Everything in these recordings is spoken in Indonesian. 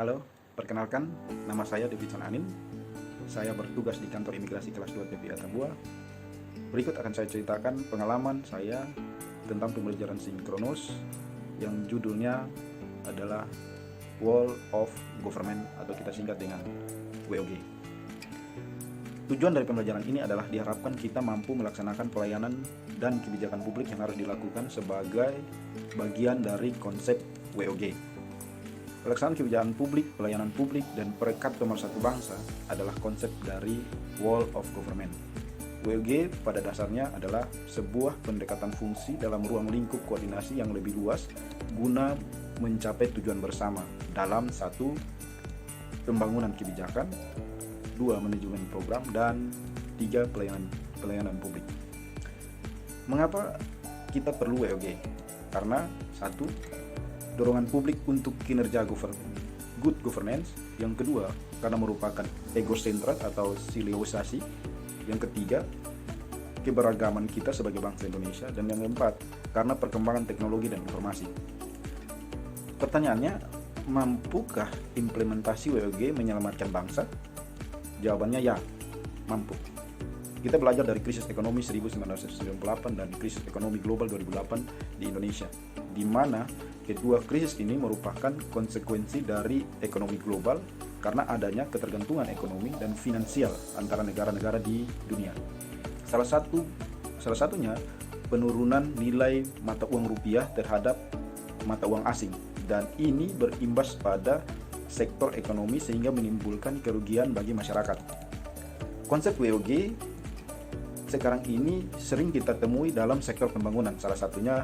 Halo, perkenalkan, nama saya Davidson Anin. Saya bertugas di kantor imigrasi kelas 2 TPI Atambua. Berikut akan saya ceritakan pengalaman saya tentang pembelajaran sinkronus yang judulnya adalah World of Government atau kita singkat dengan WOG. Tujuan dari pembelajaran ini adalah diharapkan kita mampu melaksanakan pelayanan dan kebijakan publik yang harus dilakukan sebagai bagian dari konsep WOG. Pelaksanaan kebijakan publik, pelayanan publik, dan perekat pemersatu bangsa adalah konsep dari World of Government. WOG pada dasarnya adalah sebuah pendekatan fungsi dalam ruang lingkup koordinasi yang lebih luas guna mencapai tujuan bersama dalam 1. Pembangunan kebijakan, 2. Manajemen program, dan 3. Pelayanan publik. Mengapa kita perlu WOG? Karena 1. Dorongan publik untuk kinerja good governance. Yang kedua, karena merupakan egosentrat atau silioisasi. Yang ketiga, keberagaman kita sebagai bangsa Indonesia. Dan yang keempat, karena perkembangan teknologi dan informasi. Pertanyaannya, mampukah implementasi WOG menyelamatkan bangsa? Jawabannya ya, mampu. Kita belajar dari krisis ekonomi 1998 dan krisis ekonomi global 2008 di Indonesia, di mana kedua krisis ini merupakan konsekuensi dari ekonomi global karena adanya ketergantungan ekonomi dan finansial antara negara-negara di dunia. Salah satunya penurunan nilai mata uang rupiah terhadap mata uang asing, dan ini berimbas pada sektor ekonomi sehingga menimbulkan kerugian bagi masyarakat. Konsep WOG sekarang ini sering kita temui dalam sektor pembangunan, salah satunya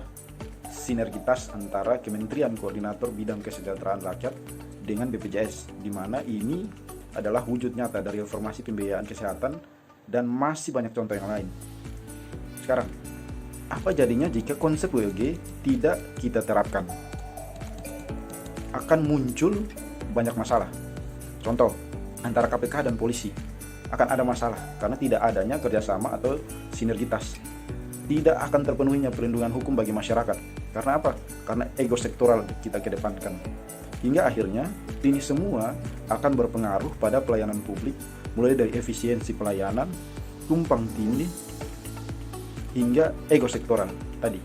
sinergitas antara Kementerian Koordinator Bidang Kesejahteraan Rakyat dengan BPJS, di mana ini adalah wujud nyata dari reformasi pembiayaan kesehatan dan masih banyak contoh yang lain. Sekarang, apa jadinya jika konsep WOG tidak kita terapkan? Akan muncul banyak masalah. Contoh, antara KPK dan polisi akan ada masalah karena tidak adanya kerjasama atau sinergitas. Tidak akan terpenuhinya perlindungan hukum bagi masyarakat. Karena apa? Karena ego sektoral kita kedepankan. Hingga akhirnya ini semua akan berpengaruh pada pelayanan publik, mulai dari efisiensi pelayanan, tumpang tindih, hingga ego sektoral tadi.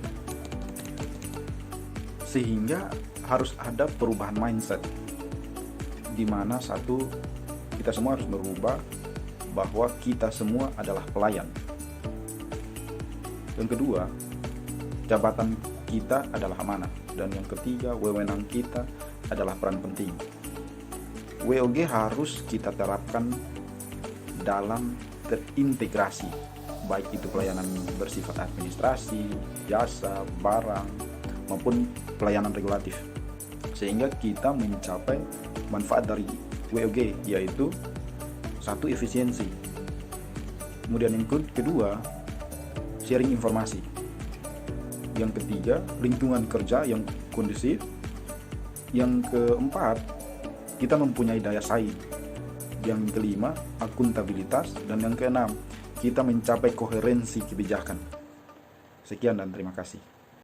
Sehingga harus ada perubahan mindset, di mana satu, kita semua harus berubah bahwa kita semua adalah pelayan. Yang kedua, jabatan kita adalah amanah. Dan yang ketiga, wewenang kita adalah peran penting. WOG harus kita terapkan dalam terintegrasi, baik itu pelayanan bersifat administrasi, jasa, barang, maupun pelayanan regulatif, sehingga kita mencapai manfaat dari WOG, yaitu 1. Efisiensi. Kemudian yang kedua, sharing informasi. Yang ketiga, lingkungan kerja yang kondusif. Yang keempat, kita mempunyai daya saing. Yang kelima, akuntabilitas. Dan yang keenam, kita mencapai koherensi kebijakan. Sekian dan terima kasih.